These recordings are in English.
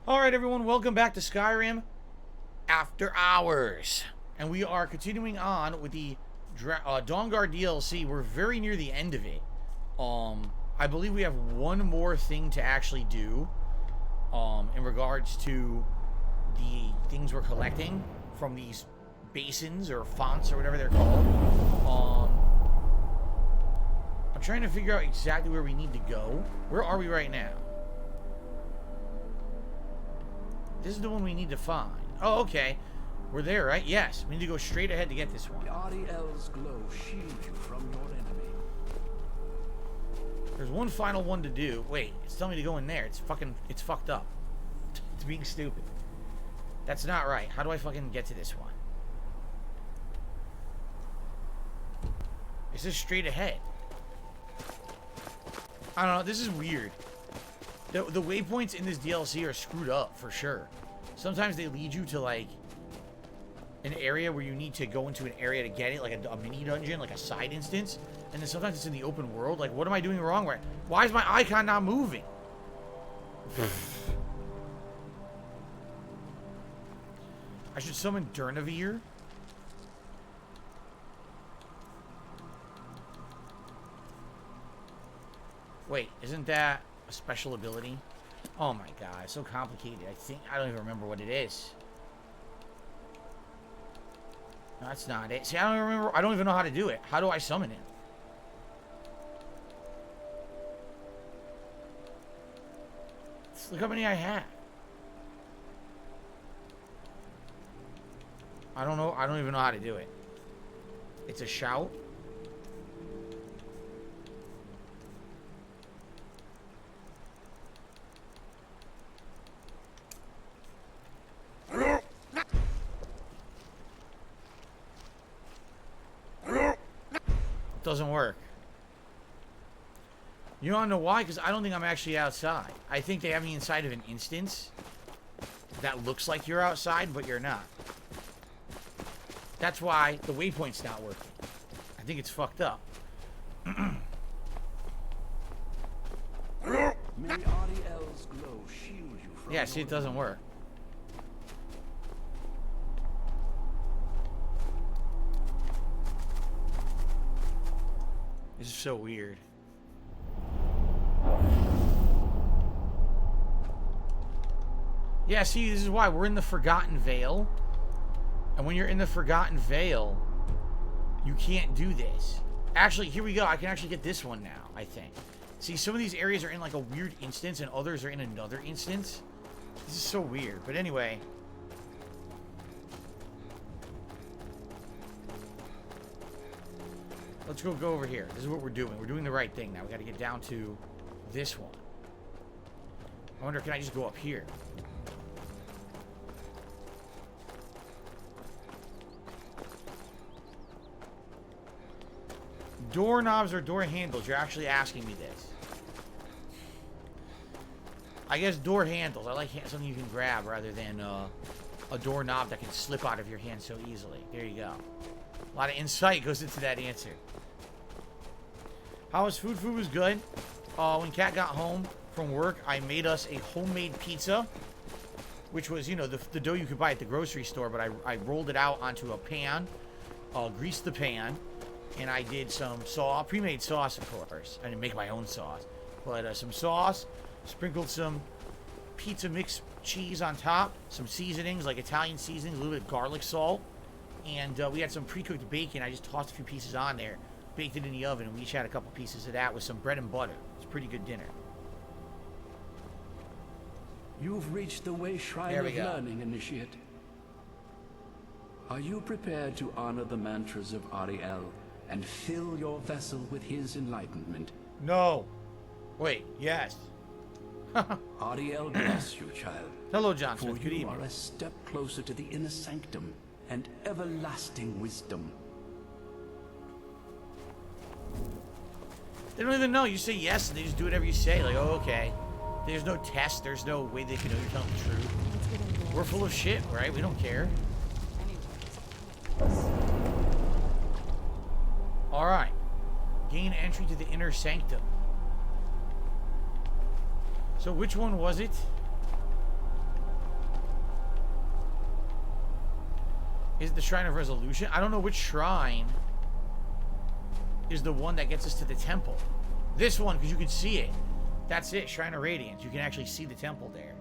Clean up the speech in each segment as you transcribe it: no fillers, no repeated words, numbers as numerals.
Alright everyone, welcome back to Skyrim After Hours. And we are continuing on with the Dawnguard DLC. We're very near the end of it. I believe we have one more thing to actually do in regards to the things we're collecting from these basins or fonts or whatever they're called. I'm trying to figure out exactly where we need to go. Where are we right now? This is the one we need to find. Oh, okay. We're there, right? Yes. We need to go straight ahead to get this one. The RDL's glow shields you from your enemy. There's one final one to do. Wait, it's telling me to go in there. It's fucked up. It's being stupid. That's not right. How do I fucking get to this one? Is this straight ahead? I don't know. This is weird. The waypoints in this DLC are screwed up, for sure. Sometimes they lead you to, like, an area where you need to go into an area to get it, like a mini dungeon, like a side instance. And then sometimes it's in the open world. Like, what am I doing wrong? Why is my icon not moving? I should summon Durnavir. Wait, isn't that a special ability? Oh my god, it's so complicated. I don't even remember what it is. No, that's not it. See, I don't remember. I don't even know how to do it. How do I summon it? Look how many I have. I don't know. I don't even know how to do it. It's a shout. Doesn't work. You don't know why? Because I don't think I'm actually outside. I think they have me inside of an instance that looks like you're outside, but you're not. That's why the waypoint's not working. I think it's fucked up. May RDL's glow shield you from Yeah, see, it doesn't work. This is so weird. Yeah, see, this is why. We're in the Forgotten Vale. And when you're in the Forgotten Vale, you can't do this. Actually, here we go. I can actually get this one now, I think. See, some of these areas are in like a weird instance and others are in another instance. This is so weird. But anyway. Let's go over here. This is what we're doing. We're doing the right thing now. We got to get down to this one. I wonder, can I just go up here? Doorknobs or door handles? You're actually asking me this. I guess door handles. I like something you can grab rather than a doorknob that can slip out of your hand so easily. There you go. A lot of insight goes into that answer. How was food? Food was good. When Kat got home from work, I made us a homemade pizza, which was, you know, the dough you could buy at the grocery store, but I rolled it out onto a pan, greased the pan, and I did some sauce, pre-made sauce, of course. I didn't make my own sauce, but some sauce, sprinkled some pizza mix cheese on top, some seasonings like Italian seasoning, a little bit of garlic salt, and we had some pre-cooked bacon. I just tossed a few pieces on there, baked it in the oven, and we each had a couple pieces of that with some bread and butter. It's a pretty good dinner. You've reached the way shrine of learning, Initiate. Are you prepared to honor the mantras of Ariel and fill your vessel with his enlightenment? No. Wait, yes. Ariel bless you, child. Hello, John Smith. For Good you evening. are a step closer to the Inner Sanctum and everlasting wisdom. They don't even know. You say yes, and they just do whatever you say. Like, oh, okay. There's no test. There's no way they can know you're telling the truth. We're full of shit, right? We don't care. Alright. Gain entry to the Inner Sanctum. So which one was it? Is it the Shrine of Resolution? I don't know which shrine is the one that gets us to the temple. This one, because you can see it. That's it, Shrine of Radiance. You can actually see the temple there.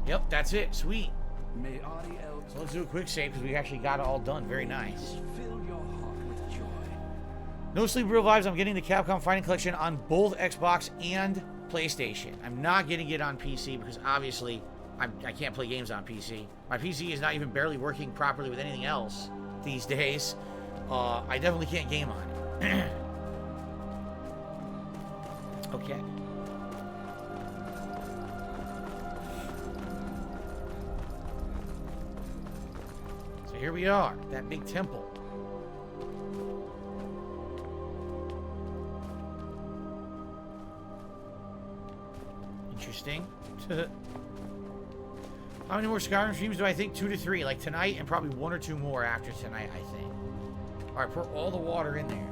Yep, that's it. Sweet. So let's do a quick save because we actually got it all done. Very nice. Fill your heart with joy. No Sleep Real Vibes. I'm getting the Capcom Fighting Collection on both Xbox and PlayStation. I'm not getting it on PC because obviously I can't play games on PC. My PC is not even barely working properly with anything else these days. I definitely can't game on it. Okay. So here we are, that big temple. Interesting. How many more Skyrim streams do I think? 2 to 3, like tonight, and probably 1 or 2 more after tonight, I think. All right, pour all the water in there.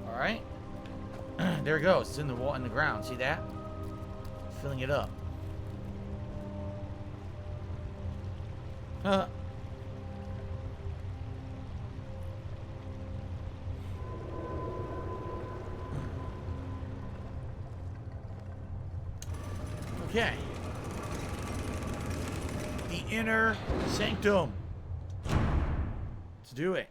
All right. There it goes. It's in the wall, in the ground. See that? Filling it up. Huh. Okay. The Inner Sanctum. Let's do it.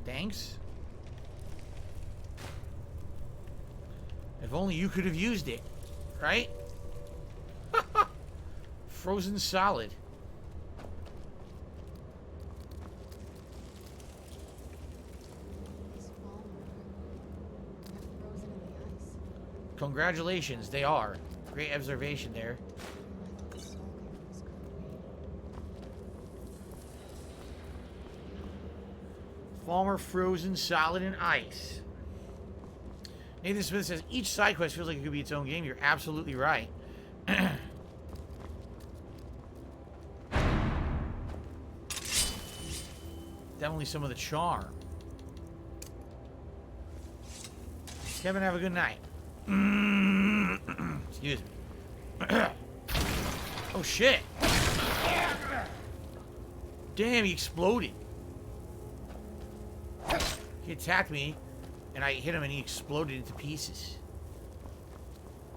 Thanks. If only you could have used it, right? Frozen solid. Congratulations, they are. Great observation there. Falmer frozen solid in ice. Nathan Smith says each side quest feels like it could be its own game. You're absolutely right. Definitely some of the charm. Kevin, have a good night. Excuse me. Oh shit. Damn, he exploded. He attacked me and I hit him and he exploded into pieces.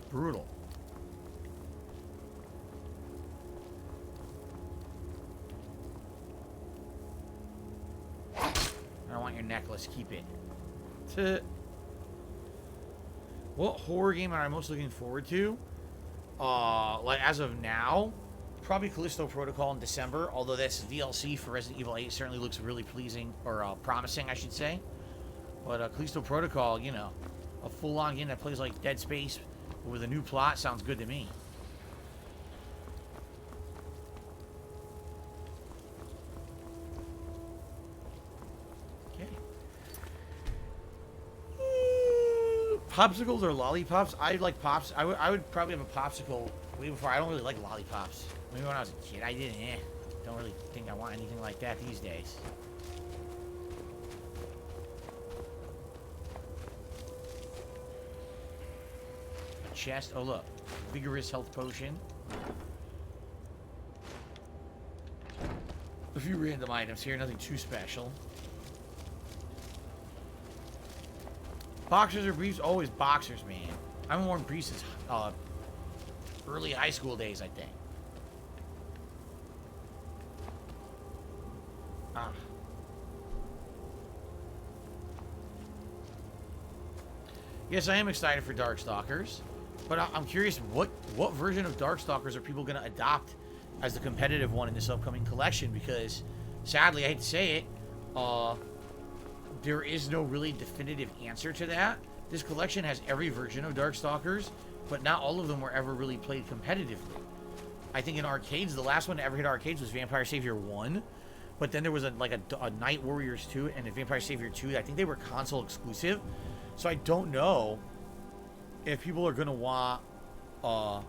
Brutal. I don't want your necklace. Keep it. What horror game am I most looking forward to? Like as of now, probably Callisto Protocol in December. Although this DLC for Resident Evil 8 certainly looks really pleasing or promising, I should say. But Callisto Protocol, you know, a full-on game that plays like Dead Space with a new plot sounds good to me. Popsicles or lollipops? I like pops. I would probably have a popsicle way before. I don't really like lollipops. Maybe when I was a kid, I didn't. Don't really think I want anything like that these days. Chest. Oh look, vigorous health potion. A few random items here. Nothing too special. Boxers or briefs? Always boxers, man. I haven't worn briefs since early high school days, I think. Yes, I am excited for Darkstalkers, but I'm curious what version of Darkstalkers are people going to adopt as the competitive one in this upcoming collection? Because sadly, I hate to say it, there is no really definitive answer to that. This collection has every version of Darkstalkers, but not all of them were ever really played competitively. I think in arcades, the last one to ever hit arcades was Vampire Savior 1, but then there was a Night Warriors 2 and a Vampire Savior 2. I think they were console exclusive, so I don't know if people are going to want, I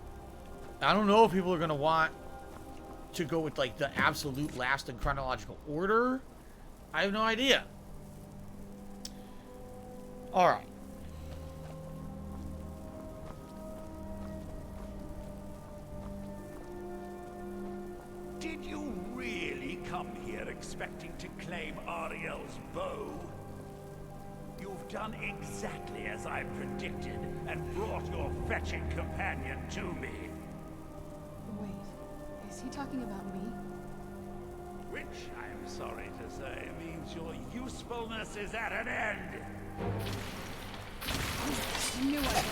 don't know if people are going to want to go with like the absolute last in chronological order, I have no idea. All right. Did you really come here expecting to claim Ariel's bow? You've done exactly as I predicted and brought your fetching companion to me. Wait, is he talking about me? Which, I'm sorry to say, means your usefulness is at an end. I knew I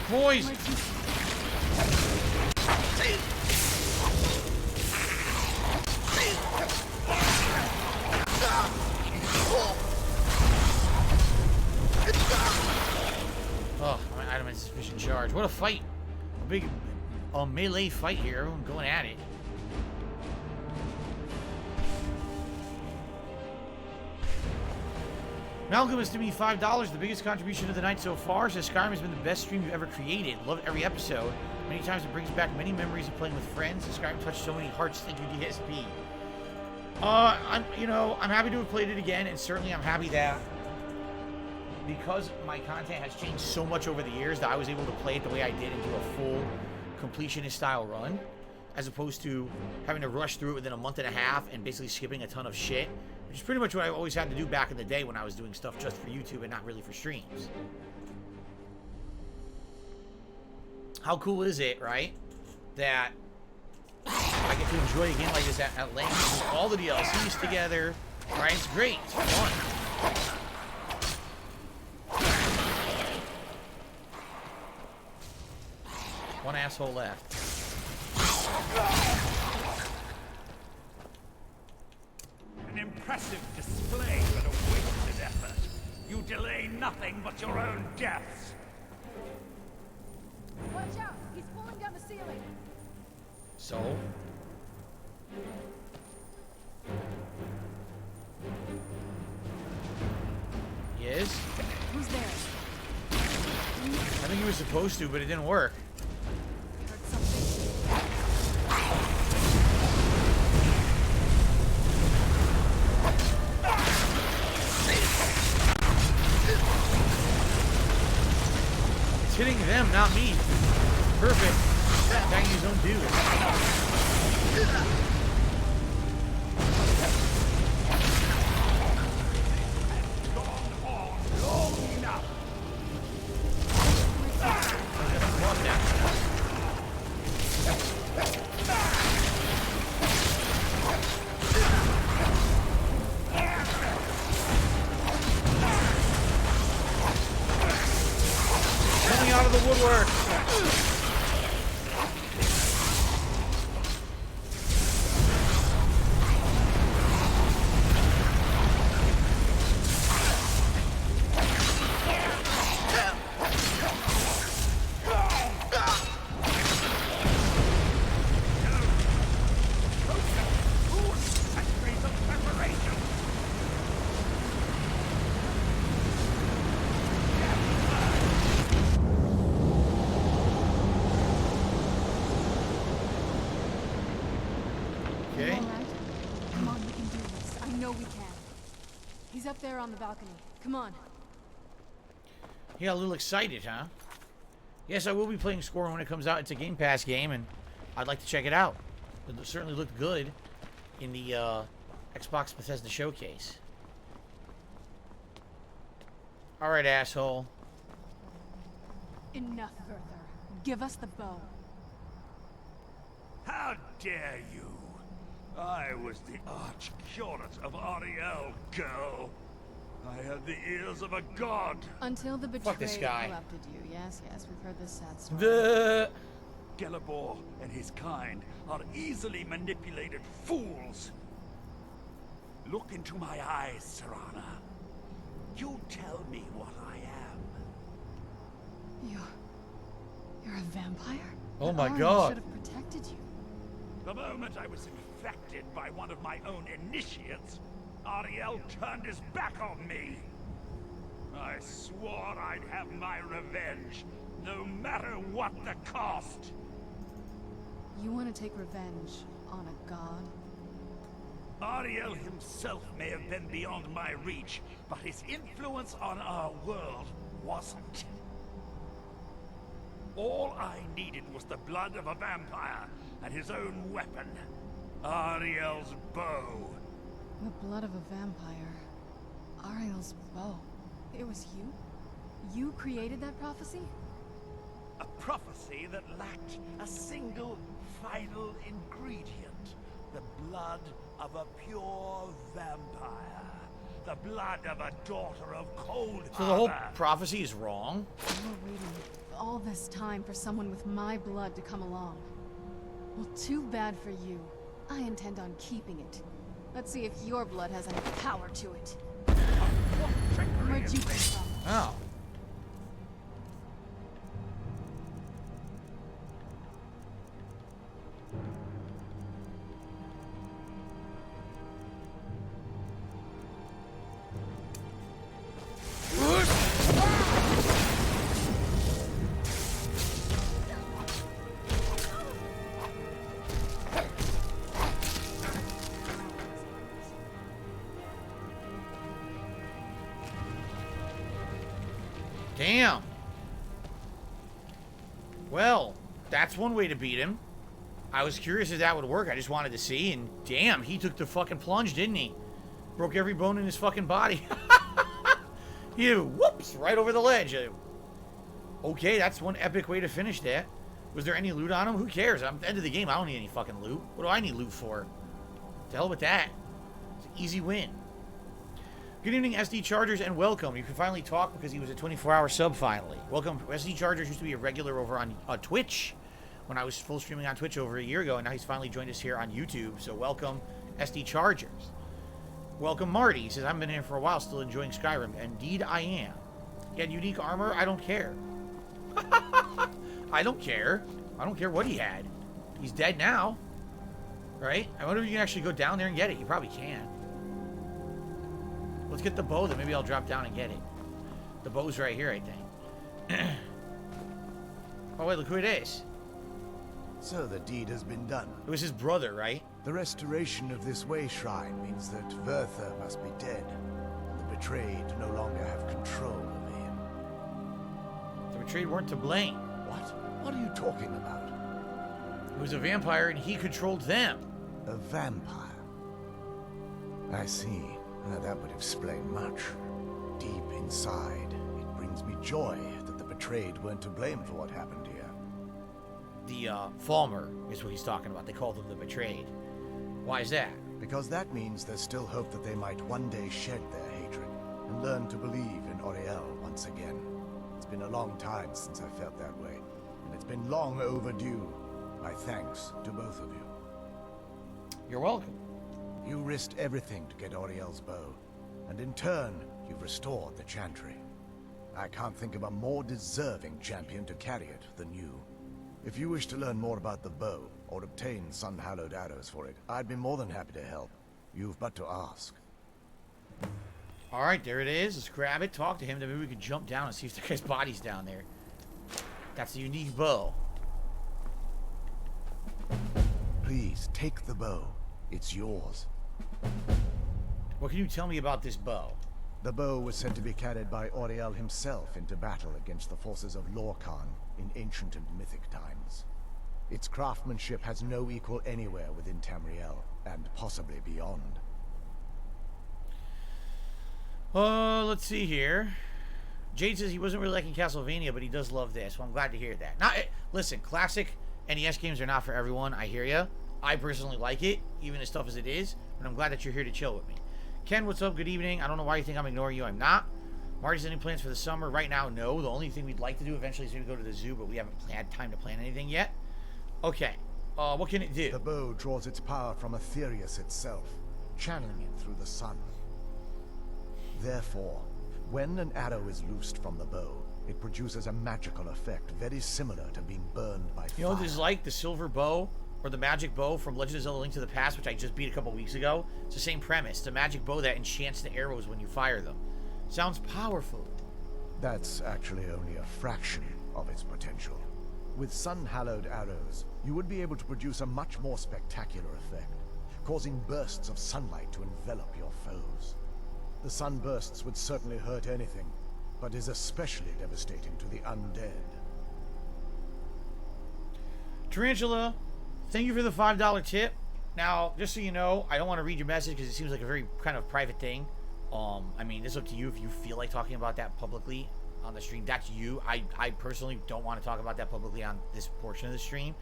Boys! Oh, my item has sufficient charge. What a fight! A big melee fight here. Everyone going at it. Malcolm has to me $5, the biggest contribution of the night so far. Says Skyrim has been the best stream you've ever created. Love every episode. Many times it brings back many memories of playing with friends. Skyrim touched so many hearts. Thank you, DSP. I'm happy to have played it again, and certainly I'm happy that because my content has changed so much over the years that I was able to play it the way I did and do a full completionist style run, as opposed to having to rush through it within a month and a half and basically skipping a ton of shit, which is pretty much what I always had to do back in the day when I was doing stuff just for YouTube and not really for streams. How cool is it, right? That I get to enjoy a game like this at length with all the DLCs together, right? It's great. It's fun. One asshole left. An impressive display, but a wasted effort. You delay nothing but your own deaths. Watch out! He's pulling down the ceiling! So? Yes? Who's there? I think he was supposed to, but it didn't work. Heard something? It's hitting them, not me. Perfect. Attacking his own dude. Gone on long enough. Walk down. Coming out of the woodwork. Centuries of preparation. Okay. You all right? Come on, we can do this. I know we can. He's up there on the balcony. Come on. You got a little excited, huh? Yes, I will be playing Skyrim when it comes out. It's a Game Pass game, and I'd like to check it out. It certainly looked good in the Xbox Bethesda showcase. All right, asshole. Enough, Bertha. Give us the bow. How dare you? I was the arch-curate of Ariel, girl. I had the ears of a god. Until the Fuck this betrayal guy. corrupted you. Yes, we've heard this sad story. The Gelibor and his kind are easily manipulated fools. Look into my eyes, Serana. You tell me what I am. You're a vampire? Oh my Ari God. should have protected you. The moment I was perfected by one of my own initiates, Ariel turned his back on me. I swore I'd have my revenge, no matter what the cost. You want to take revenge on a god? Ariel himself may have been beyond my reach, but his influence on our world wasn't. All I needed was the blood of a vampire and his own weapon, Ariel's bow. The blood of a vampire. Ariel's bow. It was you? You created that prophecy? A prophecy that lacked a single vital ingredient. The blood of a pure vampire. The blood of a daughter of cold So the whole Harbor. prophecy is wrong? You were waiting all this time for someone with my blood to come along. Well, too bad for you. I intend on keeping it. Let's see if your blood has any power to it. What trickery Where'd is you come this? from? Oh. Damn. Well, that's one way to beat him. I was curious if that would work. I just wanted to see, and damn, he took the fucking plunge, didn't he? Broke every bone in his fucking body. You, whoops, right over the ledge. Okay, that's one epic way to finish that. Was there any loot on him? Who cares? I'm at the end of the game. I don't need any fucking loot. What do I need loot for? To hell with that. It's an easy win. Good evening, SD Chargers, and welcome. You can finally talk because he was a 24-hour sub finally. Welcome. SD Chargers used to be a regular over on Twitch when I was full streaming on Twitch over a year ago, and now he's finally joined us here on YouTube. So welcome, SD Chargers. Welcome, Marty. He says, I've been here for a while, still enjoying Skyrim. Indeed, I am. He had unique armor? I don't care. I don't care. I don't care what he had. He's dead now. Right? I wonder if you can actually go down there and get it. You probably can. Let's get the bow, then maybe I'll drop down and get it. The bow's right here, I think. Oh, wait, look who it is. So the deed has been done. It was his brother, right? The restoration of this way shrine means that Verther must be dead, and the betrayed no longer have control over him. The betrayed weren't to blame. What? What are you talking about? He was a vampire, and he controlled them. A vampire? I see. That would explain much. Deep inside, it brings me joy that the betrayed weren't to blame for what happened here. The, Falmer is what he's talking about. They called them the betrayed. Why is that? Because that means there's still hope that they might one day shed their hatred and learn to believe in Oriel once again. It's been a long time since I felt that way, and it's been long overdue. My thanks to both of you. You're welcome. You risked everything to get Oriel's bow, and in turn, you've restored the Chantry. I can't think of a more deserving champion to carry it than you. If you wish to learn more about the bow, or obtain sun-hallowed arrows for it, I'd be more than happy to help. You've but to ask. Alright, there it is. Let's grab it, talk to him, then maybe we could jump down and see if the guy's body's down there. That's a unique bow. Please, take the bow. It's yours. What can you tell me about this bow? The bow was said to be carried by Oriel himself into battle against the forces of Lorkhan in ancient and mythic times. Its craftsmanship has no equal anywhere within Tamriel, and possibly beyond. Let's see here. Jade says he wasn't really liking Castlevania, but he does love this. Well, I'm glad to hear that. Now, listen, classic NES games are not for everyone. I hear ya. I personally like it, even as tough as it is, and I'm glad that you're here to chill with me. Ken, what's up? Good evening. I don't know why you think I'm ignoring you. I'm not. Marty's any plans for the summer? Right now, no. The only thing we'd like to do eventually is maybe go to the zoo, but we haven't had time to plan anything yet. Okay. What can it do? The bow draws its power from Aetherius itself, channeling it through the sun. Therefore, when an arrow is loosed from the bow, it produces a magical effect very similar to being burned by fire. You know what this is like? The silver bow or the magic bow from Legend of Zelda: Link to the Past, which I just beat a couple weeks ago. It's the same premise. It's a magic bow that enchants the arrows when you fire them. Sounds powerful. That's actually only a fraction of its potential. With sun-hallowed arrows, you would be able to produce a much more spectacular effect, causing bursts of sunlight to envelop your foes. The sunbursts would certainly hurt anything, but is especially devastating to the undead. Tarantula, thank you for the $5 tip. Now, just so you know, I don't want to read your message because it seems like a very kind of private thing. I mean, it's up to you if you feel like talking about that publicly on the stream. That's you. I personally don't want to talk about that publicly on this portion of the stream.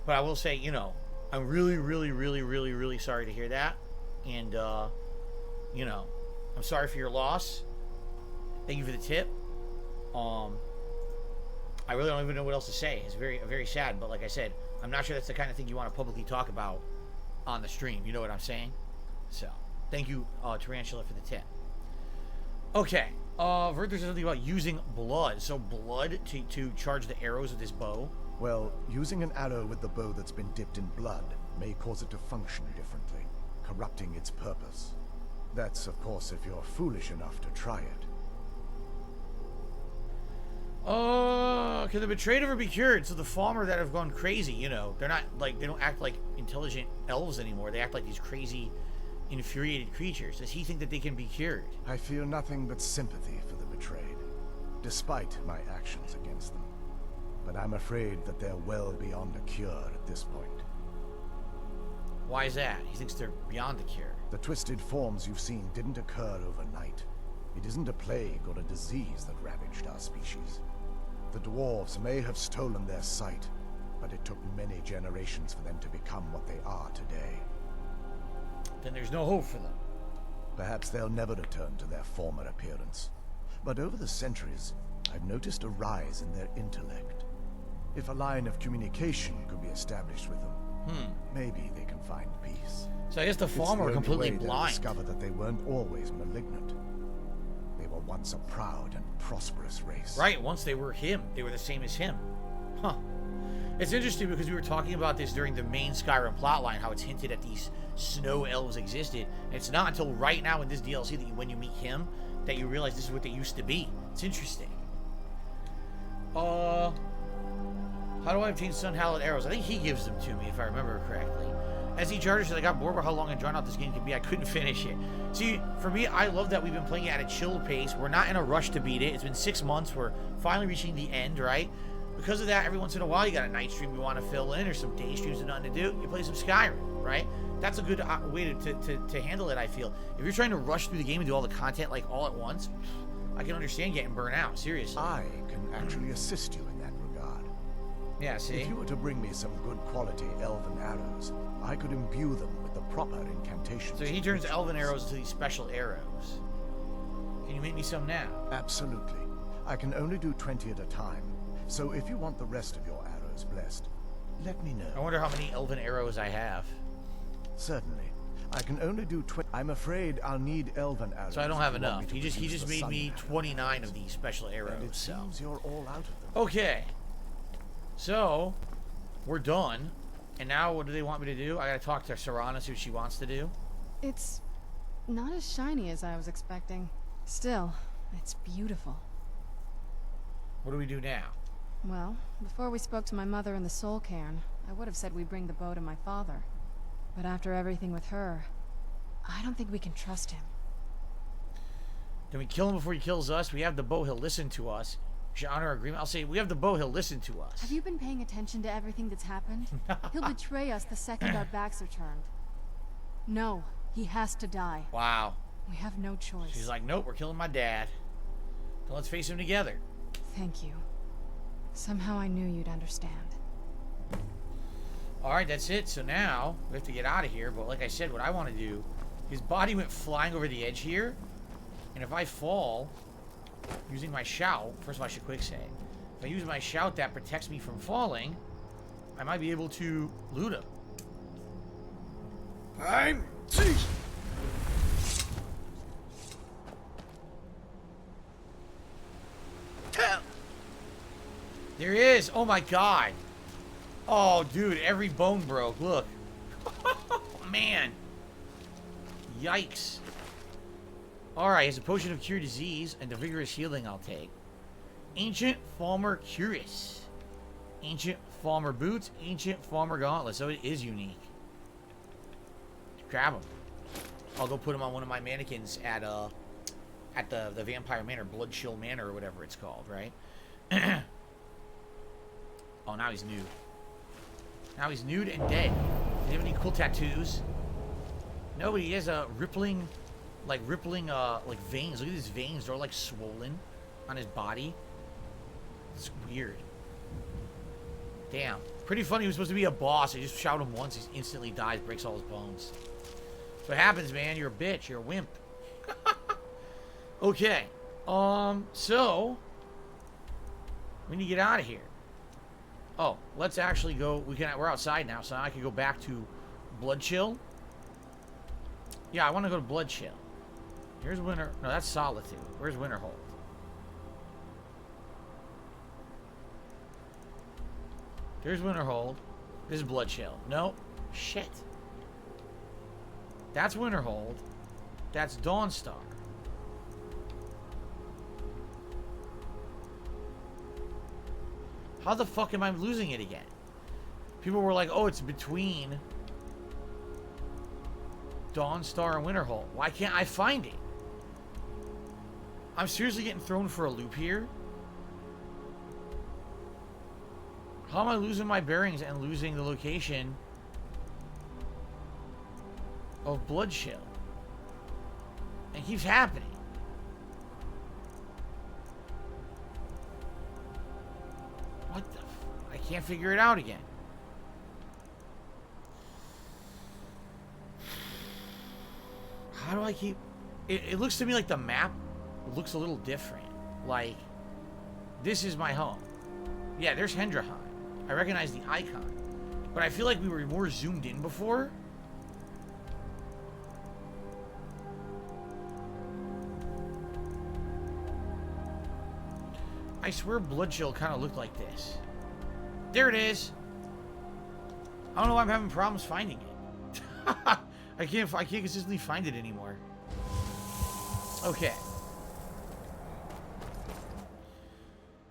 But I will say, you know, I'm really, really, really, really, really sorry to hear that. And, you know, I'm sorry for your loss. Thank you for the tip. I really don't even know what else to say. It's very, very sad. But like I said, I'm not sure that's the kind of thing you want to publicly talk about on the stream. You know what I'm saying? So, thank you, Tarantula, for the tip. Okay. Vert, there's something about using blood. So blood to charge the arrows with this bow. Well, using an arrow with the bow that's been dipped in blood may cause it to function differently, corrupting its purpose. That's, of course, if you're foolish enough to try it. Can the betrayed ever be cured? So the Falmer that have gone crazy, you know, they're not like, they don't act like intelligent elves anymore. They act like these crazy, infuriated creatures. Does he think that they can be cured? I feel nothing but sympathy for the betrayed, despite my actions against them. But I'm afraid that they're well beyond a cure at this point. Why is that? He thinks they're beyond the cure. The twisted forms you've seen didn't occur overnight. It isn't a plague or a disease that ravaged our species. The dwarves may have stolen their sight, but it took many generations for them to become what they are today. Then there's no hope for them. Perhaps they'll never return to their former appearance. But over the centuries, I've noticed a rise in their intellect. If a line of communication could be established with them, maybe they can find peace. So I guess the Falmer were completely blind. Discover that they weren't always malignant. They were once a proud and prosperous race. Right, once they were him. They were the same as him. Huh. It's interesting because we were talking about this during the main Skyrim plotline, how it's hinted at these snow elves existed. And it's not until right now in this DLC that when you meet him, that you realize this is what they used to be. It's interesting. How do I obtain sun-hallowed arrows? I think he gives them to me, if I remember correctly. SD Charter said, I got bored with how long and drawn out this game could be. I couldn't finish it. See, for me, I love that we've been playing it at a chilled pace. We're not in a rush to beat it. It's been 6 months. We're finally reaching the end, right? Because of that, every once in a while, you got a night stream you want to fill in or some day streams with nothing to do. You play some Skyrim, right? That's a good way to handle it, I feel. If you're trying to rush through the game and do all the content like all at once, I can understand getting burnt out, seriously. I can actually assist you in that regard. Yeah, see? If you were to bring me some good quality elven arrows, I could imbue them with the proper incantations. So he turns elven arrows into these special arrows. Can you make me some now? Absolutely. I can only do 20 at a time. So if you want the rest of your arrows blessed, let me know. I wonder how many elven arrows I have. Certainly. I can only do 20. I'm afraid I'll need elven arrows. So I don't have enough. He just made me 29 of these special arrows. And it seems you're all out of them. Okay. So, we're done. And now what do they want me to do? I gotta talk to Serana, see what she wants to do. It's not as shiny as I was expecting. Still, it's beautiful. What do we do now? Well, before we spoke to my mother in the soul cairn, I would have said we bring the bow to my father. But after everything with her, I don't think we can trust him. Then we kill him before he kills us. We have the bow, he'll listen to us. We should honor our agreement. I'll say, we have the bow, he'll listen to us. Have you been paying attention to everything that's happened? He'll betray us the second our backs are turned. No, he has to die. Wow. We have no choice. She's like, nope, we're killing my dad. So let's face him together. Thank you. Somehow I knew you'd understand. Alright, that's it. So now, we have to get out of here. But like I said, what I want to do, his body went flying over the edge here. And if I fall, using my shout, first of all, I should quick say, if I use my shout that protects me from falling, I might be able to loot him. I'm ceased. There he is. Oh my god. Oh, dude, every bone broke. Look. Man. Yikes. Alright, it's a potion of cure disease and the vigorous healing I'll take. Ancient Farmer Cuirass. Ancient Farmer Boots. Ancient Farmer Gauntlet. So it is unique. Grab them. I'll go put them on one of my mannequins at the Vampire Manor, Blood Chill Manor, or whatever it's called, right? Oh, now he's nude. Now he's nude and dead. Does he have any cool tattoos? No, but he has a rippling veins. Look at his veins. They're like swollen on his body. It's weird. Damn. Pretty funny. He was supposed to be a boss. I just shot him once. He instantly dies, breaks all his bones. That's what happens, man. You're a bitch. You're a wimp. Okay. So we need to get out of here. Oh, let's actually go. We're outside now, so I can go back to Blood Chill. Yeah, I want to go to Blood Chill. Here's Winter. No, that's Solitude. Where's Winterhold? There's Winterhold. This is Blood Chill. No. Shit. That's Winterhold. That's Dawnstar. How the fuck am I losing it again? People were like, oh, it's between Dawnstar and Winterhold. Why can't I find it? I'm seriously getting thrown for a loop here. How am I losing my bearings and losing the location of Blood Chill? It keeps happening. What the I can't figure it out again. How do I keep... It looks to me like the map looks a little different. Like, this is my home. Yeah, there's Hendraheim. I recognize the icon. But I feel like we were more zoomed in before. I swear Blood Chill kind of looked like this. There it is. I don't know why I'm having problems finding it. I can't consistently find it anymore. Okay.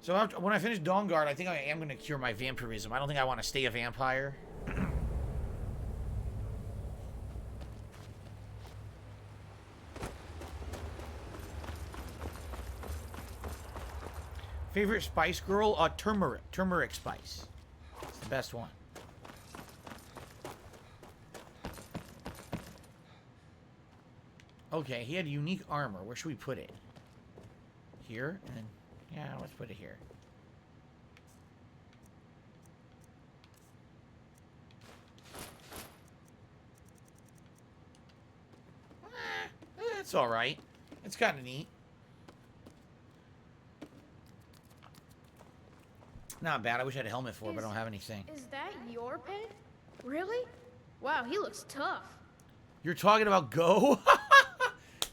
So after, when I finish Dawnguard, I think I am going to cure my vampirism. I don't think I want to stay a vampire. Favorite spice girl? Turmeric. Turmeric spice. It's the best one. Okay, he had unique armor. Where should we put it? Here? And then, yeah, let's put it here. It's alright. It's kind of neat. Not bad. I wish I had a helmet for it, but I don't have anything. Is that your pet? Really? Wow, he looks tough. You're talking about Go?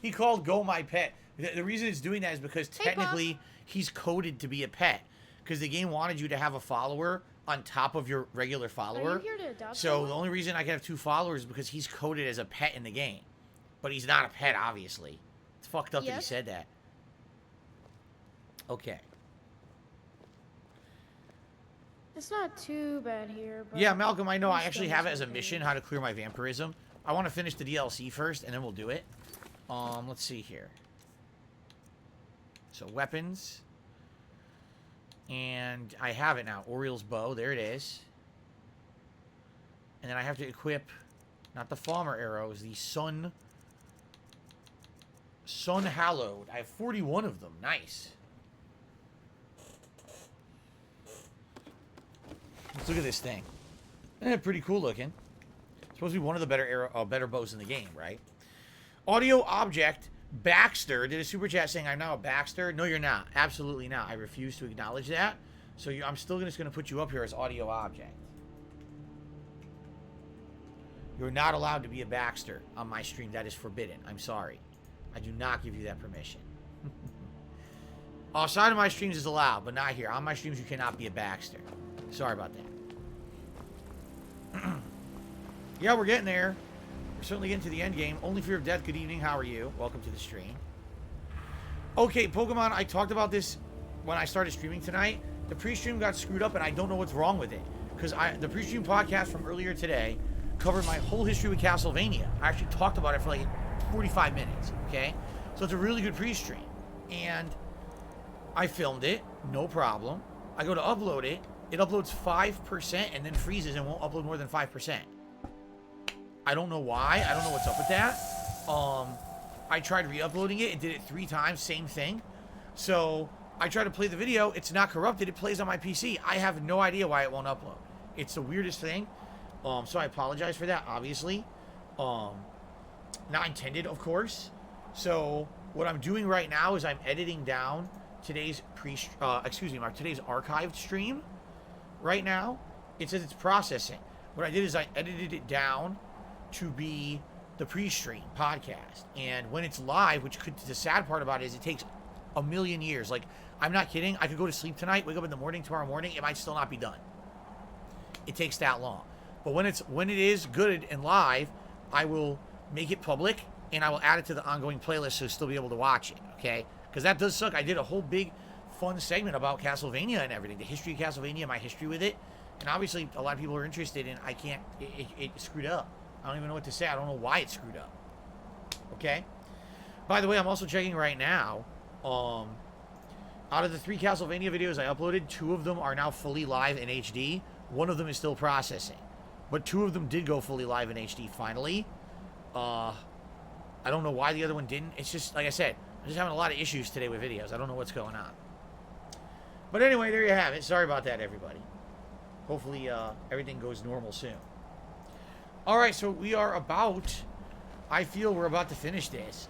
He called Go my pet. The reason it's doing that is because technically he's coded to be a pet. Because the game wanted you to have a follower on top of your regular follower. Are you here to adopt So someone? the only reason I can have 2 followers is because he's coded as a pet in the game. But he's not a pet, obviously. It's fucked up that he said that. Okay. It's not too bad here, but... Yeah, Malcolm, I know. I actually have it as a mission, how to clear my vampirism. I want to finish the DLC first, and then we'll do it. Let's see here. So, weapons. And I have it now. Oriel's bow. There it is. And then I have to equip, not the Farmer arrows, the Sun Hallowed. I have 41 of them. Nice. Let's look at this thing. Pretty cool looking. Supposed to be one of the better bows in the game, right? Audio object. Baxter did a super chat saying I'm now a Baxter. No, you're not. Absolutely not. I refuse to acknowledge that. So I'm still just going to put you up here as audio object. You're not allowed to be a Baxter on my stream. That is forbidden. I'm sorry. I do not give you that permission. Outside of my streams is allowed, but not here. On my streams, you cannot be a Baxter. Sorry about that. Yeah, we're getting there. We're certainly getting to the end game. Only Fear of Death, good evening. How are you? Welcome to the stream. Okay, Pokemon, I talked about this when I started streaming tonight. The pre-stream got screwed up, and I don't know what's wrong with it. Because the pre-stream podcast from earlier today covered my whole history with Castlevania. I actually talked about it for like 45 minutes, okay? So it's a really good pre-stream. And I filmed it, no problem. I go to upload it. It uploads 5% and then freezes and won't upload more than 5%. I don't know why. I don't know what's up with that. I tried re-uploading it. It did it 3 times, same thing. So I try to play the video. It's not corrupted. It plays on my PC. I have no idea why it won't upload. It's the weirdest thing. So I apologize for that, obviously. Not intended, of course. So what I'm doing right now is I'm editing down today's today's archived stream. Right now, it says it's processing. What I did is I edited it down to be the pre-stream podcast. And when it's live, the sad part about it is it takes a million years. Like, I'm not kidding. I could go to sleep tonight, wake up in the morning, tomorrow morning, it might still not be done. It takes that long. But when it is good and live, I will make it public and I will add it to the ongoing playlist so you'll still be able to watch it, okay? Because that does suck. I did a whole big fun segment about Castlevania and everything, the history of Castlevania, my history with it, and obviously a lot of people are interested, and I can't. It screwed up. I don't even know what to say. I don't know why it screwed up. Okay. By the way, I'm also checking right now. Out of the 3 Castlevania videos I uploaded, 2 of them are now fully live in HD. 1 of them is still processing, but 2 of them did go fully live in HD finally. I don't know why the other one didn't. It's just like I said. I'm just having a lot of issues today with videos. I don't know what's going on. But anyway, there you have it. Sorry about that, everybody. Hopefully, everything goes normal soon. Alright, so we are about... I feel we're about to finish this.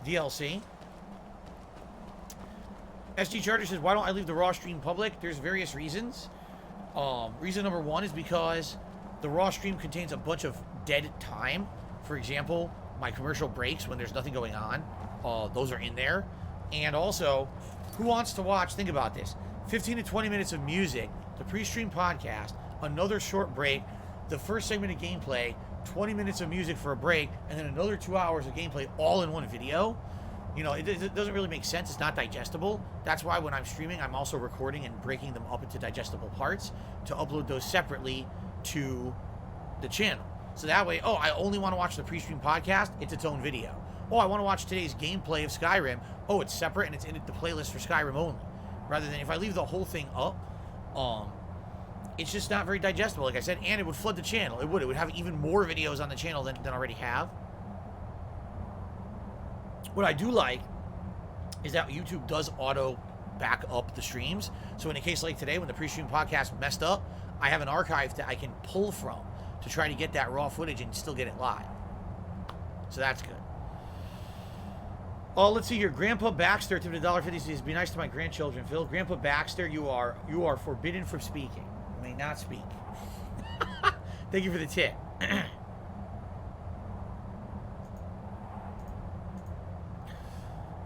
DLC. SG Charter says, why don't I leave the Raw stream public? There's various reasons. Reason number 1 is because the Raw stream contains a bunch of dead time. For example, my commercial breaks when there's nothing going on. Those are in there. And also, who wants to watch, think about this, 15 to 20 minutes of music, the pre-stream podcast, another short break, the first segment of gameplay, 20 minutes of music for a break, and then another 2 hours of gameplay all in one video? You know, it doesn't really make sense. It's not digestible. That's why when I'm streaming, I'm also recording and breaking them up into digestible parts to upload those separately to the channel. So that way, oh, I only want to watch the pre-stream podcast, it's its own video. Oh, I want to watch today's gameplay of Skyrim. Oh, it's separate and it's in the playlist for Skyrim only. Rather than if I leave the whole thing up, it's just not very digestible, like I said, and it would flood the channel. It would have even more videos on the channel than I already have. What I do like is that YouTube does auto back up the streams. So in a case like today, when the pre-stream podcast messed up, I have an archive that I can pull from to try to get that raw footage and still get it live. So that's good. Oh, let's see here. Grandpa Baxter to the $1.50 says, be nice to my grandchildren, Phil. Grandpa Baxter, you are forbidden from speaking. You may not speak. Thank you for the tip.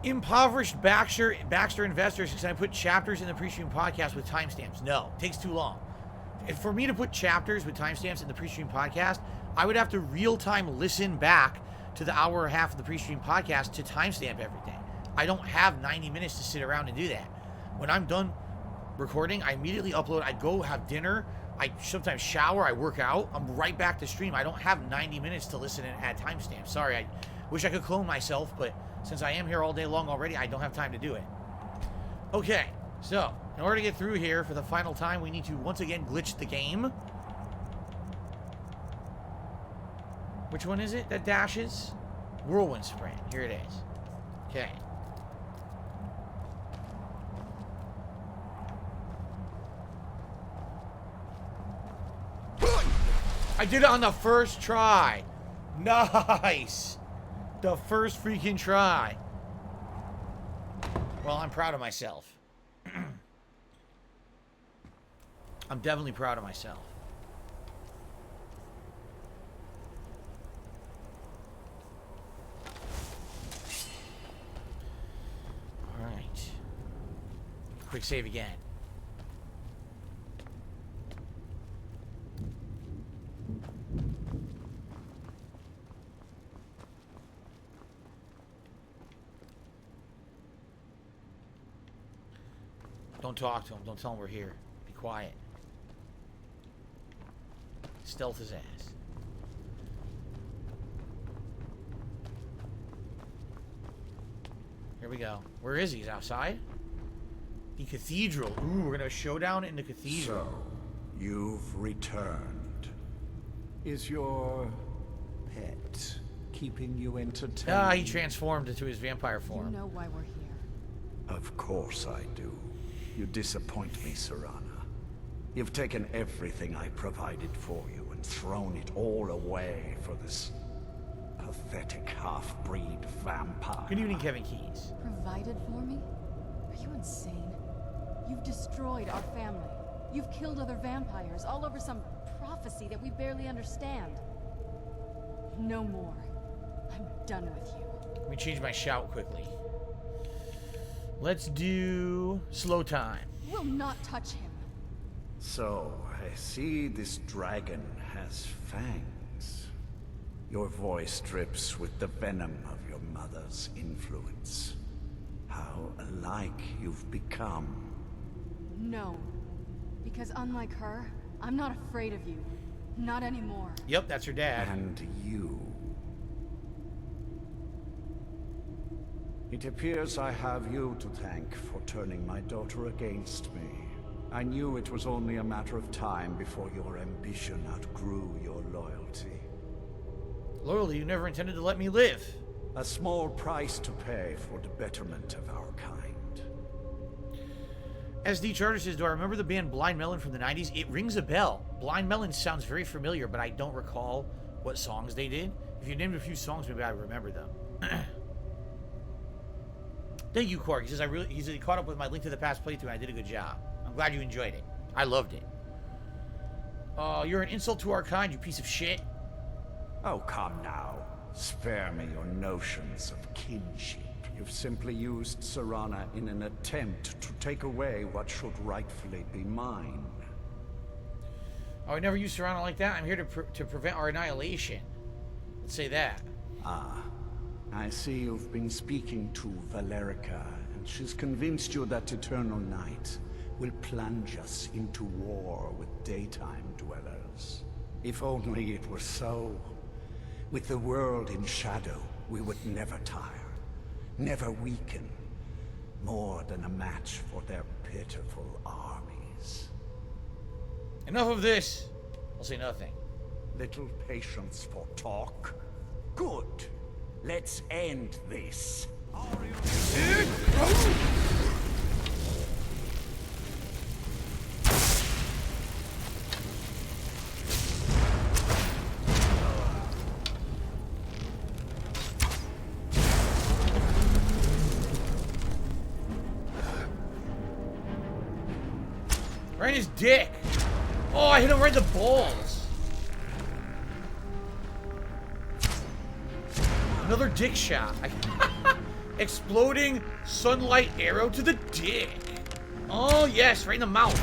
Impoverished Baxter investors, can I put chapters in the pre-stream podcast with timestamps? No, it takes too long. If for me to put chapters with timestamps in the pre-stream podcast, I would have to real-time listen back to the hour and a half of the pre-stream podcast to timestamp everything. I don't have 90 minutes to sit around and do that. When I'm done recording, I immediately upload. I go have dinner. I sometimes shower. I work out. I'm right back to stream. I don't have 90 minutes to listen and add timestamps. Sorry, I wish I could clone myself, but since I am here all day long already, I don't have time to do it. Okay, so in order to get through here for the final time, we need to once again glitch the game. Which one is it that dashes? Whirlwind Sprint. Here it is. Okay. I did it on the first try. Nice. The first freaking try. Well, I'm proud of myself. I'm definitely proud of myself. Alright. Quick save again. Don't talk to him. Don't tell him we're here. Be quiet. Stealth his ass. Here we go. Where is he? He's outside? The cathedral. Ooh, we're gonna have a showdown in the cathedral. So, you've returned. Is your pet keeping you entertained? Ah, he transformed into his vampire You form. know why we're here. Of course I do. You disappoint me, Serana. You've taken everything I provided for you and thrown it all away for this pathetic half-breed vampire. Good evening, Kevin Keys. Provided for me? Are you insane? You've destroyed our family. You've killed other vampires, all over some prophecy that we barely understand. No more. I'm done with you. Let me change my shout quickly. Let's do slow time. We'll not touch him. So, I see this dragon has fangs. Your voice drips with the venom of your mother's influence. How alike you've become. No. Because unlike her, I'm not afraid of you. Not anymore. Yep, that's her dad. And you. It appears I have you to thank for turning my daughter against me. I knew it was only a matter of time before your ambition outgrew your loyalty. Loyalty, you never intended to let me live. A small price to pay for the betterment of our kind. SD Charter says, do I remember the band Blind Melon from the 90s? It rings a bell. Blind Melon sounds very familiar, but I don't recall what songs they did. If you named a few songs, maybe I remember them. Thank you, Cork. He says, he caught up with my Link to the Past playthrough, and I did a good job. I'm glad you enjoyed it. I loved it. You're an insult to our kind, you piece of shit. Oh, come now. Spare me your notions of kinship. You've simply used Serana in an attempt to take away what should rightfully be mine. Oh, I never used Serana like that. I'm here to prevent our annihilation. Let's say that. Ah, I see you've been speaking to Valerica, and she's convinced you that eternal night will plunge us into war with daytime dwellers. If only it were so. With the world in shadow, we would never tire, never weaken, more than a match for their pitiful armies. Enough of this. I'll say nothing. Little patience for talk. Good. Let's end this. Right in his dick. Oh, I hit him right in the balls. Another dick shot. Exploding sunlight arrow to the dick. Oh, yes, right in the mouth.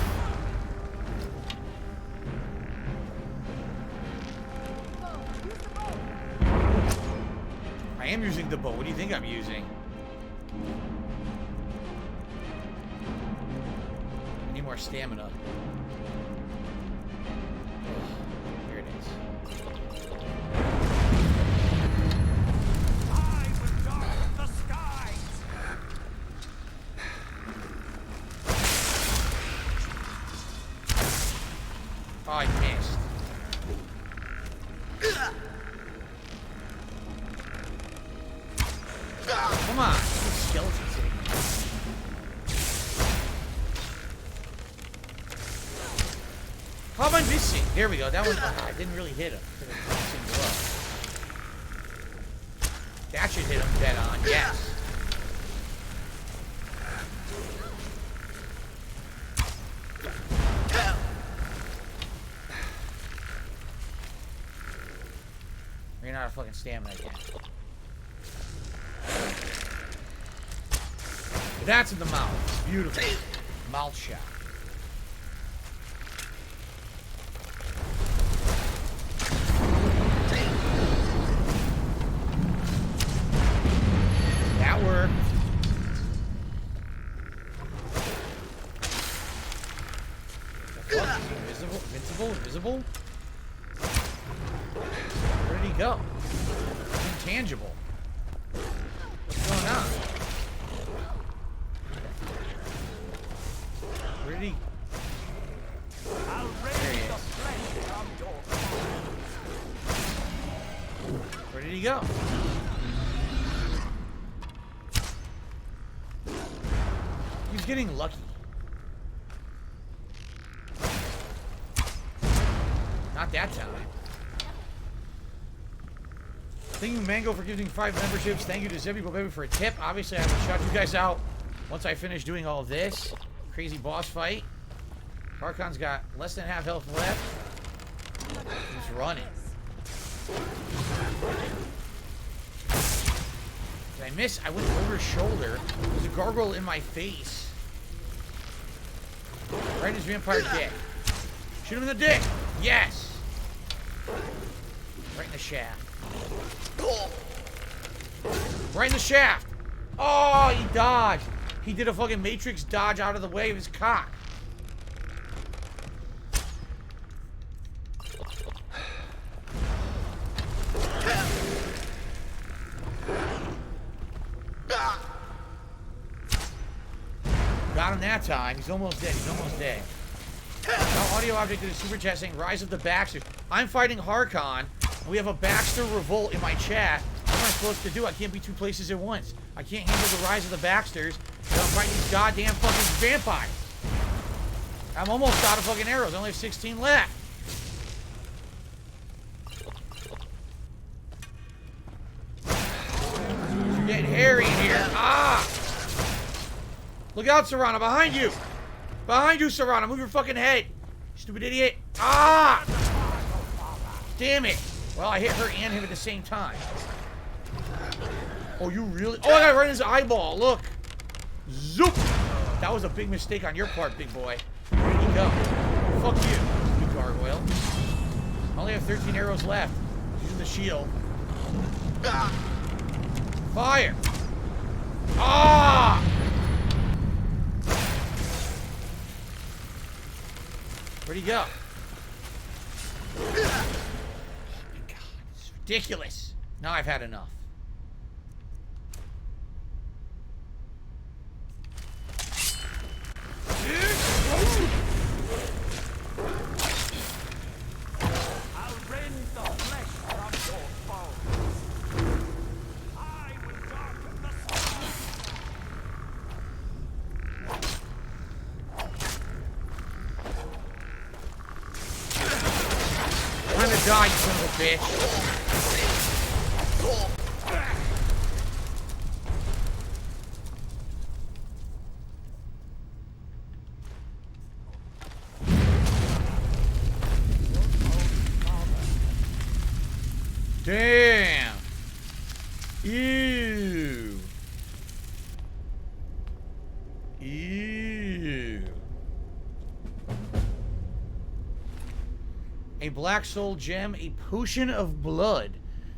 I am using the bow. What do you think I'm using? I need more stamina. Here it is. I will darken the skies! Oh, I missed. Come on. Skeletons in here. How am I missing? There we go. That one, I didn't really hit him. That should hit him dead on. Yes. Ran out of fucking stamina again. That's in the mouth. Beautiful. Mouth shot. That worked. he go? Intangible. What's going on? Where did he? There he is. Where did he go? He's getting lucky. Not that time. Thank you, Mango, for giving 5 memberships. Thank you to Zebby Baby for a tip. Obviously, I will shout you guys out once I finish doing all of this. Crazy boss fight. Harkon's got less than half health left. He's running. Did I miss? I went over his shoulder. There's a gargoyle in my face. Right in his vampire dick. Shoot him in the dick. Yes. Right in the shaft. Right in the shaft. Oh, he dodged. He did a fucking Matrix dodge out of the way of his cock. Got him that time. He's almost dead. He's almost dead. Now, audio object in the super chat saying Rise of the Baxters. I'm fighting Harkon. We have a Baxter revolt in my chat. What am I supposed to do? I can't be 2 places at once. I can't handle the Rise of the Baxters. And I'm fighting these goddamn fucking vampires. I'm almost out of fucking arrows. I only have 16 left. You're getting hairy in here. Ah! Look out, Serrano. Behind you. Behind you, Serrano. Move your fucking head. Stupid idiot. Ah! Damn it. Well, I hit her and him at the same time. Oh, you really? Oh, I got right in his eyeball. Look. Zoop. That was a big mistake on your part, big boy. Where'd he go? Fuck you, you gargoyle. I only have 13 arrows left. Using the shield. Fire. Ah! Where'd he go? Oh my god, it's ridiculous. Now I've had enough. I'll rend the flesh from your bones. I will darken the sky. I'm gonna die, you son of a bitch. Damn. Ew. Ew. A black soul gem, a potion of blood.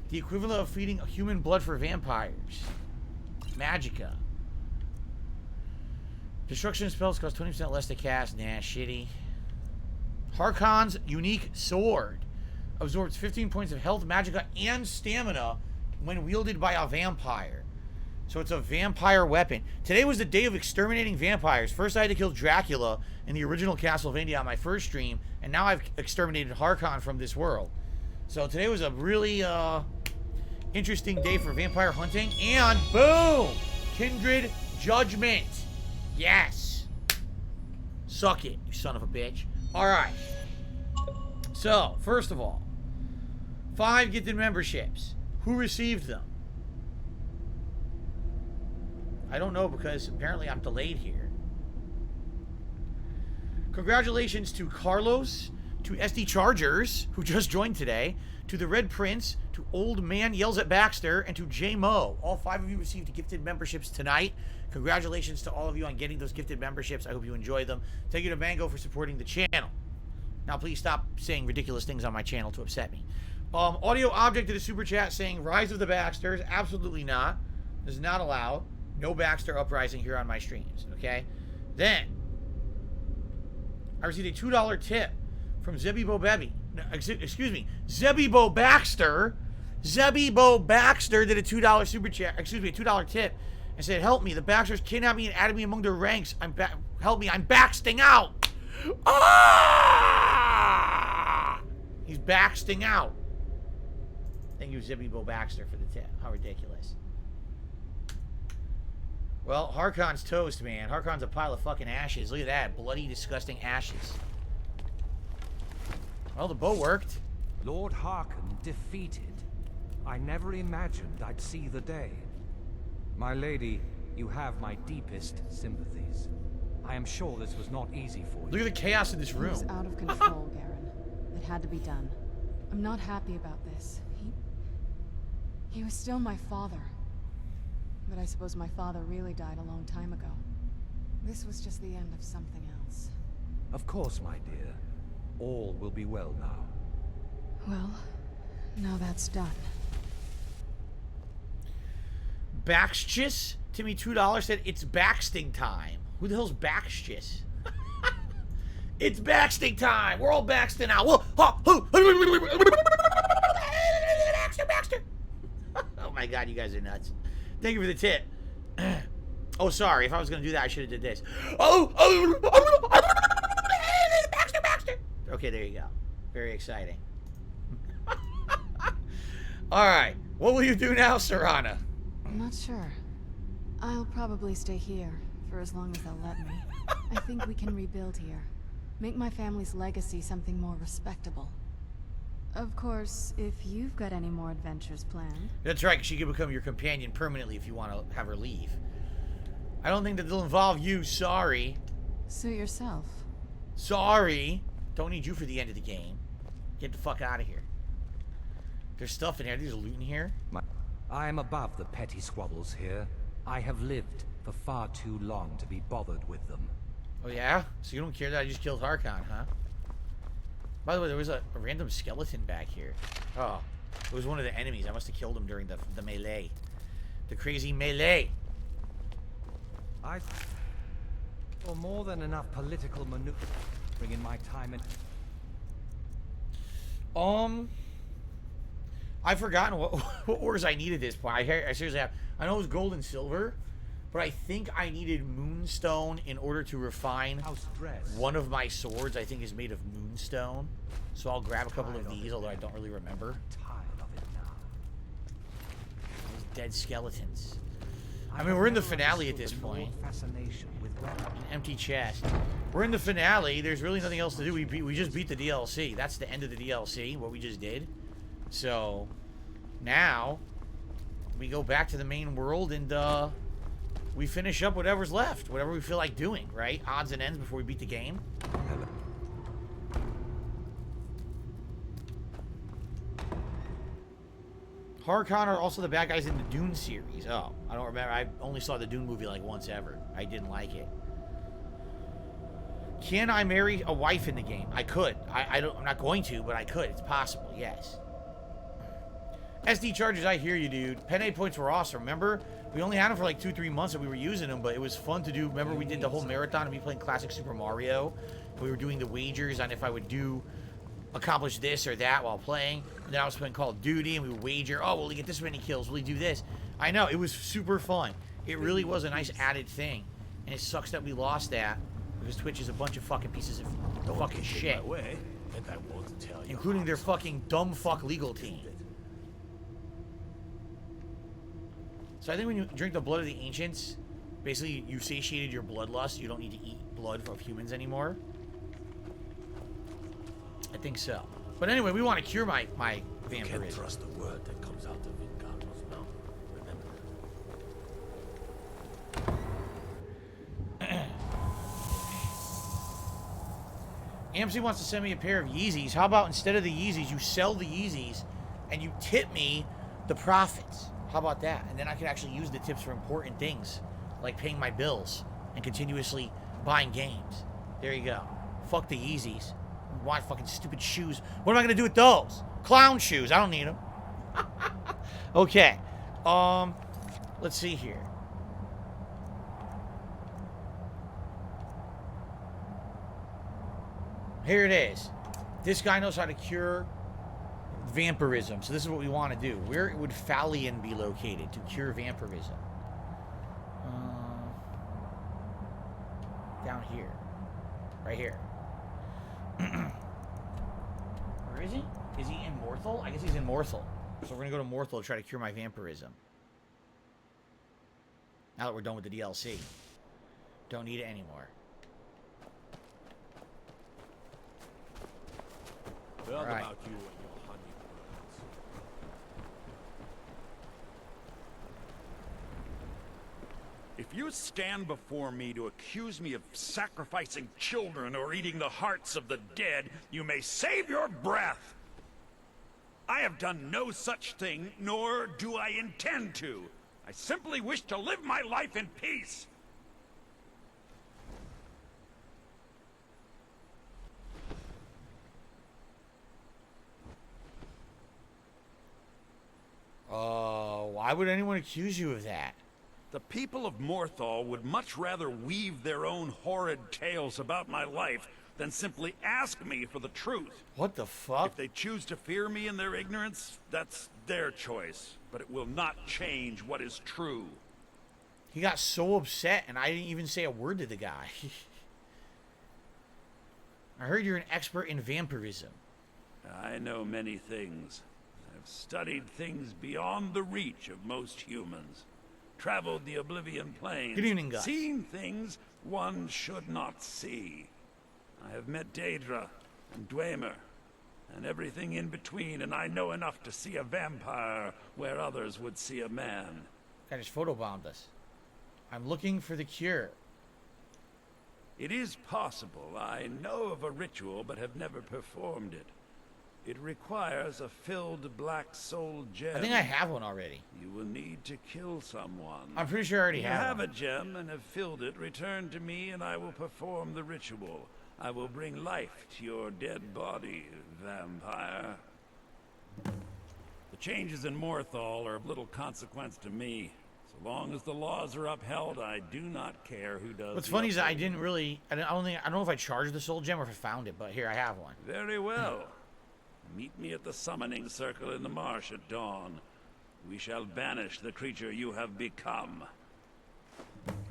The equivalent of feeding human blood for vampires. Magicka. Destruction spells cost 20% less to cast. Nah, shitty. Harkon's unique sword. Absorbs 15 points of health, magicka, and stamina when wielded by a vampire. So it's a vampire weapon. Today was the day of exterminating vampires. First I had to kill Dracula in the original Castlevania on my first stream, and now I've exterminated Harkon from this world. So today was a really interesting day for vampire hunting. And boom! Kindred Judgment. Yes. Suck it, you son of a bitch. Alright. So, first of all, 5 gifted memberships. Who received them? I don't know because apparently I'm delayed here. Congratulations to Carlos, to SD Chargers, who just joined today, to the Red Prince, to Old Man Yells at Baxter, and to J Mo. All 5 of you received gifted memberships tonight. Congratulations to all of you on getting those gifted memberships. I hope you enjoy them. Thank you to Mango for supporting the channel. Now, please stop saying ridiculous things on my channel to upset me. Audio object to the super chat saying Rise of the Baxters. Absolutely not. This is not allowed. No Baxter uprising here on my streams. Okay? Then, I received a $2 tip from Zebby Bo Bebby. Excuse me, Zebby Bo Baxter. Zebibo Baxter did a $2 super chat, excuse me, a $2 tip, and said, "Help me! The Baxters kidnapped me and added me among their ranks. Help me! I'm baxting out." Ah! He's baxting out. Thank you, Zebibo Baxter, for the tip. How ridiculous. Well, Harkon's toast, man. Harkon's a pile of fucking ashes. Look at that. Bloody, disgusting ashes. Well, the bow worked. Lord Harkon defeated. I never imagined I'd see the day. My lady, you have my deepest sympathies. I am sure this was not easy for you. Look at the chaos in this room. It was out of control, Garen. It had to be done. I'm not happy about this. He was still my father. But I suppose my father really died a long time ago. This was just the end of something else. Of course, my dear. All will be well now. Well, now that's done. Baxchis? Timmy $2 said it's baxting time. Who the hell's Baxchis? It's baxting time. We're all baxting out. Baxter. Oh my god, you guys are nuts. Thank you for the tip. Oh, sorry. If I was going to do that, I should have did this. Baxter. Okay, there you go. Very exciting. Alright. What will you do now, Serana? I'm not sure. I'll probably stay here for as long as they'll let me. I think we can rebuild here. Make my family's legacy something more respectable. Of course, if you've got any more adventures planned. That's right, because she can become your companion permanently if you want to have her leave. I don't think that they'll involve you, sorry. Suit yourself. Sorry. Don't need you for the end of the game. Get the fuck out of here. There's stuff in here. There's loot in here. I am above the petty squabbles here. I have lived for far too long to be bothered with them. Oh yeah? So you don't care that I just killed Harkon, huh? By the way, there was a random skeleton back here. Oh, it was one of the enemies. I must have killed him during the melee. The crazy melee. I saw more than enough political maneuvering in my time in... I've forgotten what ores I needed at this point. I seriously have. I know it was gold and silver, but I think I needed moonstone in order to refine one of my swords. I think is made of moonstone. So I'll grab a couple of these, although I don't really remember. These dead skeletons. I mean, we're in the finale at this point. An empty chest. We're in the finale. There's really nothing else to do. We just beat the DLC. That's the end of the DLC, what we just did. So, now, we go back to the main world and, we finish up whatever's left. Whatever we feel like doing, right? Odds and ends before we beat the game. Harkon are also the bad guys in the Dune series. Oh, I don't remember. I only saw the Dune movie like once ever. I didn't like it. Can I marry a wife in the game? I could. I'm not going to, but I could. It's possible, yes. SD charges, I hear you, dude. Pen 8 points were awesome. Remember? We only had them for like 2-3 months and we were using them, but it was fun to do. Remember we did the whole marathon of me playing classic Super Mario? We were doing the wagers on if I would accomplish this or that while playing. And then I was playing Call of Duty and we would wager, oh, will he get this many kills? Will he do this? I know, it was super fun. It really was a nice added thing. And it sucks that we lost that because Twitch is a bunch of fucking pieces of fucking shit. Including their fucking dumb fuck legal team. So I think when you drink the blood of the ancients, basically you satiated your bloodlust. You don't need to eat blood of humans anymore. I think so. But anyway, we want to cure my vampirism. You can't trust the word that comes out of Incarno's mouth. Remember that. AMC wants to send me a pair of Yeezys. How about instead of the Yeezys, you sell the Yeezys and you tip me the profits? How about that? And then I can actually use the tips for important things, like paying my bills and continuously buying games. There you go. Fuck the Yeezys. Why fucking stupid shoes? What am I gonna do with those? Clown shoes. I don't need them. Okay. Let's see here. Here it is. This guy knows how to cure Vampirism. So this is what we want to do. Where would Fallion be located to cure vampirism? Down here. Right here. Where is he? Is he in Morthal? I guess he's in Morthal. So we're going to go to Morthal to try to cure my vampirism. Now that we're done with the DLC. Don't need it anymore. Well, All right. about you and your honey birds. If you stand before me to accuse me of sacrificing children or eating the hearts of the dead, you may save your breath. I have done no such thing, nor do I intend to. I simply wish to live my life in peace. Why would anyone accuse you of that? The people of Morthal would much rather weave their own horrid tales about my life than simply ask me for the truth. What the fuck? If they choose to fear me in their ignorance, that's their choice. But it will not change what is true. He got so upset, and I didn't even say a word to the guy. I heard you're an expert in vampirism. I know many things. I've studied things beyond the reach of most humans. Traveled the Oblivion Plains. Good evening, guys. Seen things one should not see. I have met Daedra and Dwemer and everything in between, and I know enough to see a vampire where others would see a man. Guy just photobombed us. I'm looking for the cure. It is possible. I know of a ritual, but have never performed it. It requires a filled black soul gem. I think I have one already. You will need to kill someone. I'm pretty sure I already If you have have one. a gem and have filled it, return to me and I will perform the ritual. I will bring life to your dead body, vampire. The changes in Morthal are of little consequence to me. So long as the laws are upheld, I do not care who does. What's the funny is that I upholding. didn't really... I don't know if I charged the soul gem or if I found it, but here, I have one. Very well. Meet me at the summoning circle in the marsh at dawn. We shall banish the creature you have become.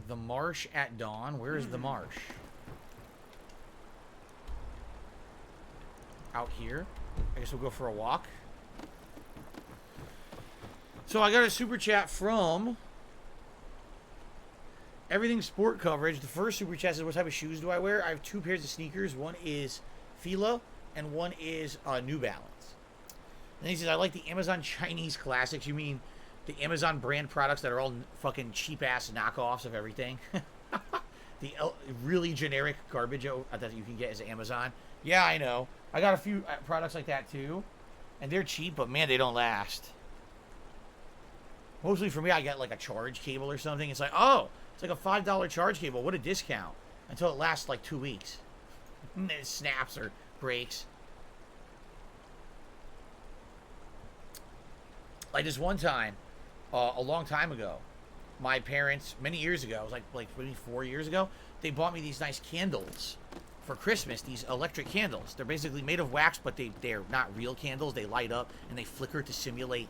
The marsh at dawn? Where is the marsh? Out here? I guess we'll go for a walk. So I got a super chat from Everything Sport Coverage. The first super chat says, what type of shoes do I wear? I have 2 pairs of sneakers. One is Fila and one is New Balance. And he says, I like the Amazon Chinese classics. You mean the Amazon brand products that are all fucking cheap-ass knockoffs of everything? The really generic garbage that you can get is Amazon. Yeah, I know. I got a few products like that too. And they're cheap, but man, they don't last. Mostly for me, I get like a charge cable or something. It's like, oh, it's like a $5 charge cable. What a discount. Until it lasts like 2 weeks. And then it snaps or breaks. Like this one time, a long time ago, my parents, many years ago, it was like maybe 4 years ago, they bought me these nice candles for Christmas, these electric candles. They're basically made of wax, but they're not real candles. They light up and they flicker to simulate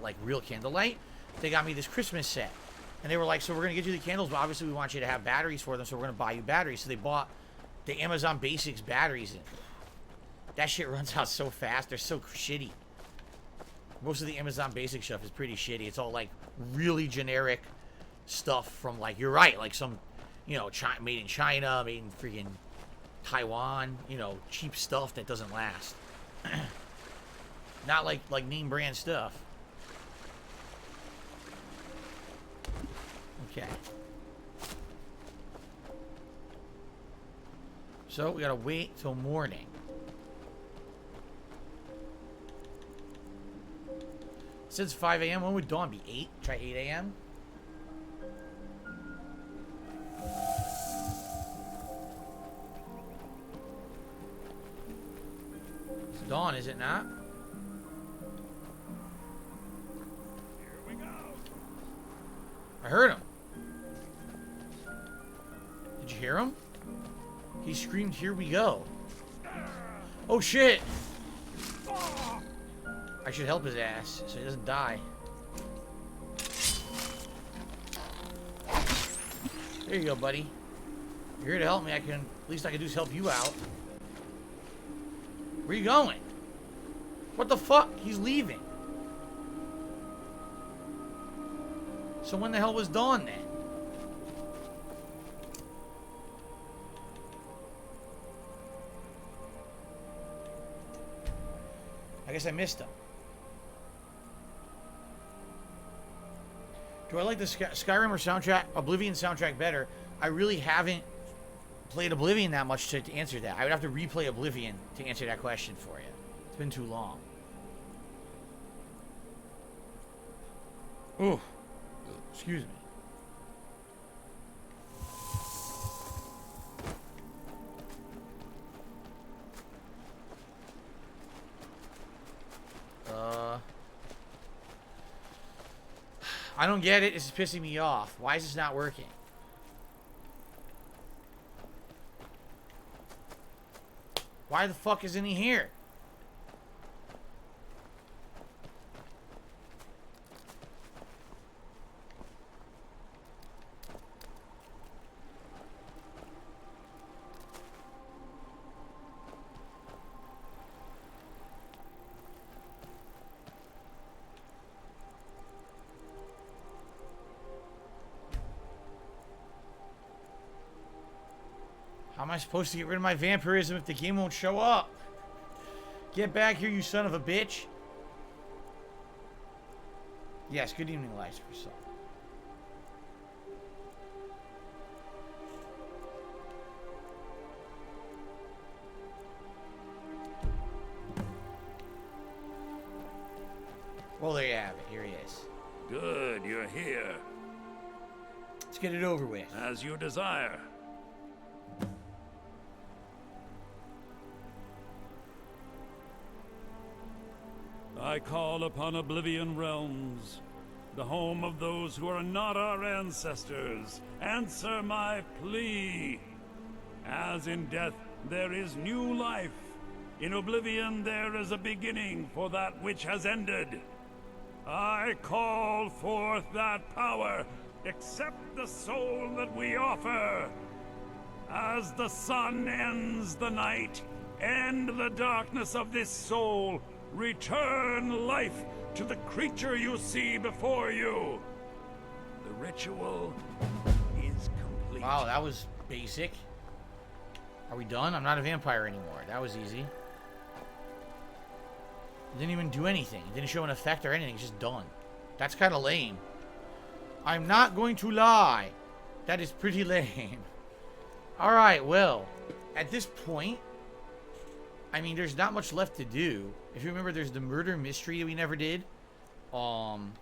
like real candlelight. They got me this Christmas set. And they were like, so we're going to get you the candles, but obviously we want you to have batteries for them, so we're going to buy you batteries. So they bought the Amazon Basics batteries. And that shit runs out so fast. They're so shitty. Most of the Amazon Basic stuff is pretty shitty. It's all like really generic stuff from like, you're right, like some, you know, made in China, made in freaking Taiwan, you know, cheap stuff that doesn't last. Not like name brand stuff. Okay. So we gotta wait till morning. Since 5 a.m., when would dawn be? 8? Try 8 a.m. It's dawn, is it not? Here we go. I heard him. Did you hear him? He screamed, "Here we go." Oh shit! I should help his ass so he doesn't die. There you go, buddy. You're here to help me. At least I can do is help you out. Where you going? What the fuck? He's leaving. So when the hell was Dawn then? I guess I missed him. Do I like the Skyrim or soundtrack, Oblivion soundtrack better? I really haven't played Oblivion that much to answer that. I would have to replay Oblivion to answer that question for you. It's been too long. Ooh. Excuse me. I don't get it. This is pissing me off. Why is this not working? Why the fuck isn't he here? How am I supposed to get rid of my vampirism if the game won't show up? Get back here, you son of a bitch. Yes, good evening, lights for some. Well, there you have it. Here he is. Good, you're here. Let's get it over with. As you desire. I call upon Oblivion Realms, the home of those who are not our ancestors. Answer my plea. As in death there is new life, in Oblivion there is a beginning for that which has ended. I call forth that power. Accept the soul that we offer. As the sun ends the night, end the darkness of this soul. Return life to the creature you see before you. The ritual is complete. Wow, that was basic. Are we done? I'm not a vampire anymore. That was easy. It didn't even do anything. It didn't show an effect or anything. It's just done. That's kind of lame. I'm not going to lie. That is pretty lame. Alright, well, at this point, I mean, there's not much left to do. If you remember, there's the murder mystery that we never did. And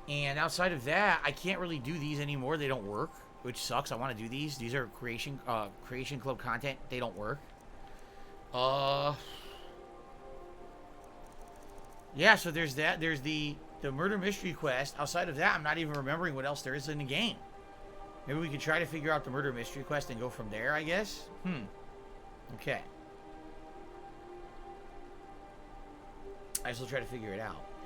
outside of that, I can't really do these anymore. They don't work, which sucks. I want to do these. These are creation club content. They don't work. Yeah, so there's that. There's the murder mystery quest. Outside of that, I'm not even remembering what else there is in the game. Maybe we could try to figure out the murder mystery quest and go from there, I guess. Okay. I still try to figure it out.